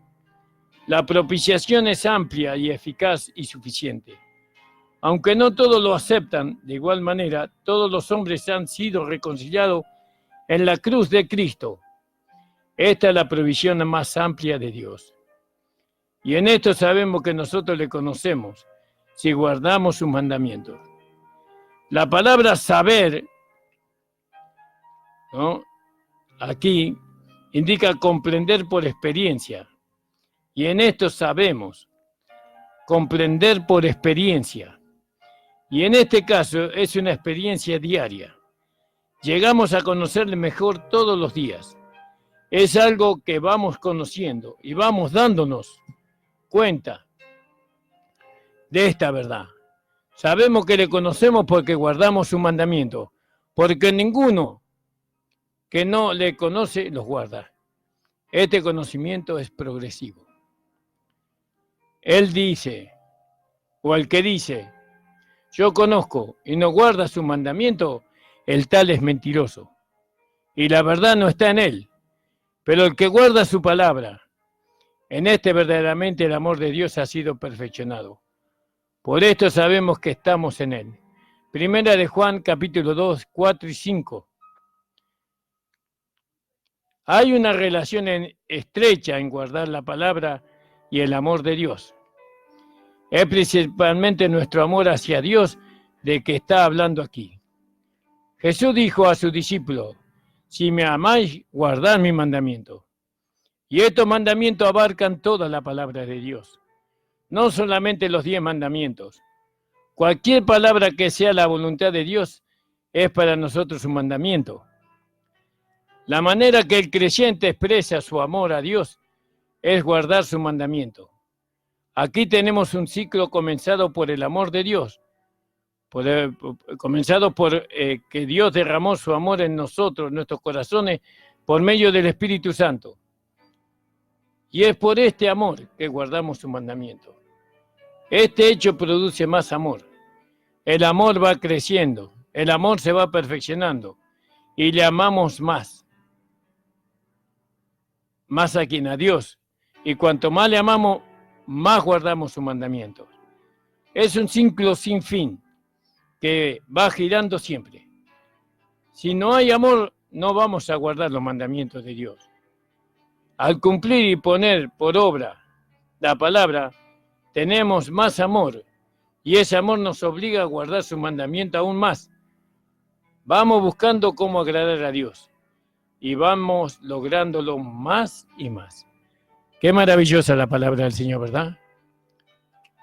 La propiciación es amplia y eficaz y suficiente. Aunque no todos lo aceptan, de igual manera, todos los hombres han sido reconciliados en la cruz de Cristo. Esta es la provisión más amplia de Dios. Y en esto sabemos que nosotros le conocemos, si guardamos sus mandamientos. La palabra saber, ¿no?, aquí indica comprender por experiencia. Y en esto sabemos, comprender por experiencia. Y en este caso es una experiencia diaria. Llegamos a conocerle mejor todos los días. Es algo que vamos conociendo y vamos dándonos cuenta de esta verdad. Sabemos que le conocemos porque guardamos su mandamiento, porque ninguno que no le conoce los guarda. Este conocimiento es progresivo. Él dice, o el que dice, yo conozco y no guarda su mandamiento, el tal es mentiroso, y la verdad no está en él. Pero el que guarda su palabra, en este verdaderamente el amor de Dios ha sido perfeccionado. Por esto sabemos que estamos en él. Primera de Juan, capítulo 2, 4 y 5. Hay una relación estrecha en guardar la palabra y el amor de Dios. Es principalmente nuestro amor hacia Dios de que está hablando aquí. Jesús dijo a sus discípulos, si me amáis, guardad mi mandamiento. Y estos mandamientos abarcan toda la palabra de Dios, no solamente los 10 mandamientos. Cualquier palabra que sea la voluntad de Dios es para nosotros un mandamiento. La manera que el creyente expresa su amor a Dios es guardar su mandamiento. Aquí tenemos un ciclo comenzado por el amor de Dios, comenzado por que Dios derramó su amor en nosotros, en nuestros corazones, por medio del Espíritu Santo. Y es por este amor que guardamos su mandamiento. Este hecho produce más amor. El amor va creciendo, el amor se va perfeccionando y le amamos más. Más a quien, a Dios. Y cuanto más le amamos, más guardamos sus mandamientos. Es un ciclo sin fin que va girando siempre. Si no hay amor, no vamos a guardar los mandamientos de Dios. Al cumplir y poner por obra la palabra, tenemos más amor y ese amor nos obliga a guardar su mandamiento aún más. Vamos buscando cómo agradar a Dios y vamos lográndolo más y más. Qué maravillosa la palabra del Señor, ¿verdad?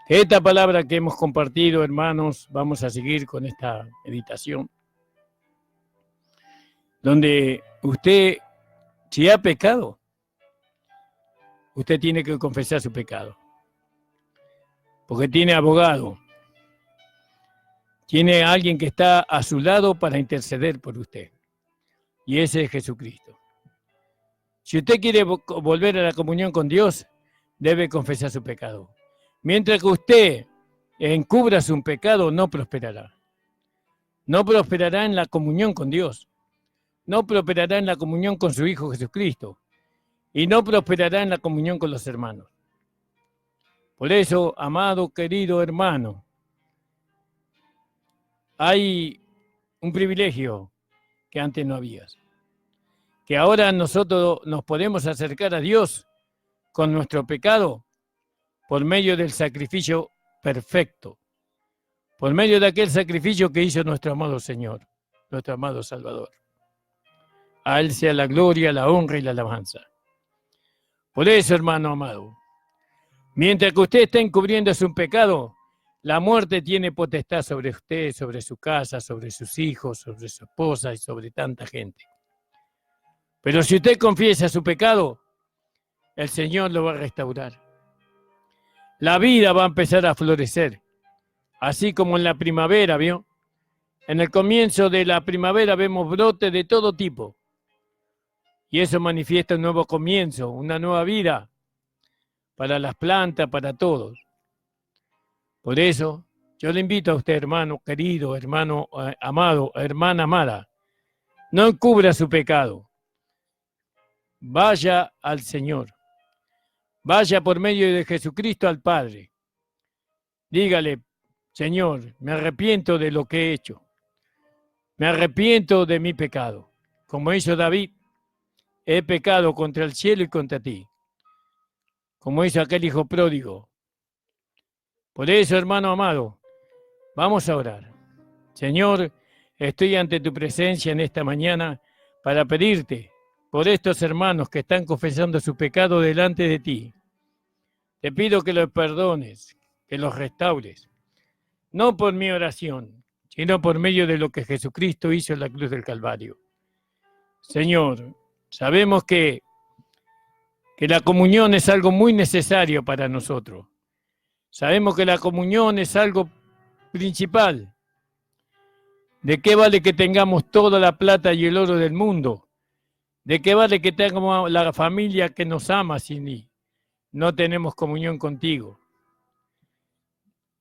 Esta palabra que hemos compartido, hermanos, vamos a seguir con esta meditación, donde usted, si ha pecado, usted tiene que confesar su pecado, porque tiene abogado, tiene alguien que está a su lado para interceder por usted, y ese es Jesucristo. Si usted quiere volver a la comunión con Dios, debe confesar su pecado. Mientras que usted encubra su pecado, no prosperará. No prosperará en la comunión con Dios. No prosperará en la comunión con su Hijo Jesucristo. Y no prosperará en la comunión con los hermanos. Por eso, amado, querido hermano, hay un privilegio que antes no había. que ahora nosotros nos podemos acercar a Dios con nuestro pecado por medio del sacrificio perfecto, por medio de aquel sacrificio que hizo nuestro amado Señor, nuestro amado Salvador. A Él sea la gloria, la honra y la alabanza. Por eso, hermano amado, mientras que usted está encubriendo su pecado, la muerte tiene potestad sobre usted, sobre su casa, sobre sus hijos, sobre su esposa y sobre tanta gente. Pero si usted confiesa su pecado, el Señor lo va a restaurar. La vida va a empezar a florecer, así como en la primavera, ¿vio? En el comienzo de la primavera vemos brotes de todo tipo. Y eso manifiesta un nuevo comienzo, una nueva vida para las plantas, para todos. Por eso, yo le invito a usted, hermano querido, hermano amado, hermana amada, no encubra su pecado. Vaya al Señor. Vaya por medio de Jesucristo al Padre. Dígale, Señor, me arrepiento de lo que he hecho. Me arrepiento de mi pecado. Como hizo David, he pecado contra el cielo y contra ti. Como hizo aquel hijo pródigo. Por eso, hermano amado, vamos a orar. Señor, estoy ante tu presencia en esta mañana para pedirte por estos hermanos que están confesando su pecado delante de ti. Te pido que los perdones, que los restaures, no por mi oración, sino por medio de lo que Jesucristo hizo en la cruz del Calvario. Señor, sabemos que la comunión es algo muy necesario para nosotros. Sabemos que la comunión es algo principal. ¿De qué vale que tengamos toda la plata y el oro del mundo? ¿De qué vale que tengamos la familia que nos ama si no tenemos comunión contigo?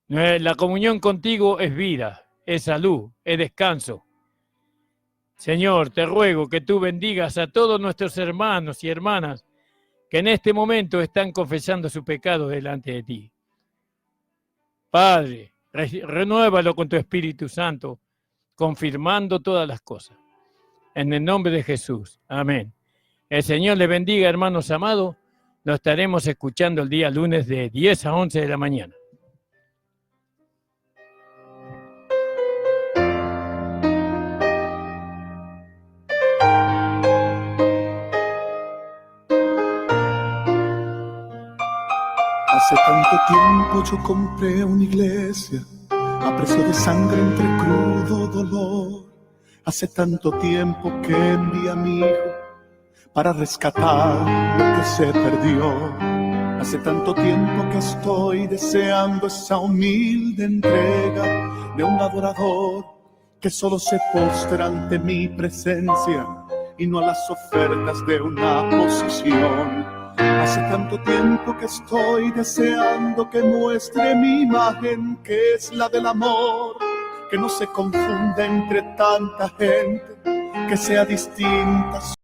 La comunión contigo es vida, es salud, es descanso. Señor, te ruego que tú bendigas a todos nuestros hermanos y hermanas que en este momento están confesando su pecado delante de ti. Padre, renuévalo con tu Espíritu Santo, confirmando todas las cosas. En el nombre de Jesús. Amén. El Señor le bendiga, hermanos amados. Nos estaremos escuchando el día lunes de 10 a 11 de la mañana. Hace tanto tiempo yo compré una iglesia a precio de sangre entre crudo dolor. Hace tanto tiempo que envié a mi hijo para rescatar lo que se perdió. Hace tanto tiempo que estoy deseando esa humilde entrega de un adorador que solo se postra ante mi presencia y no a las ofertas de una posición. Hace tanto tiempo que estoy deseando que muestre mi imagen, que es la del amor, que no se confunda entre tanta gente, que sea distinta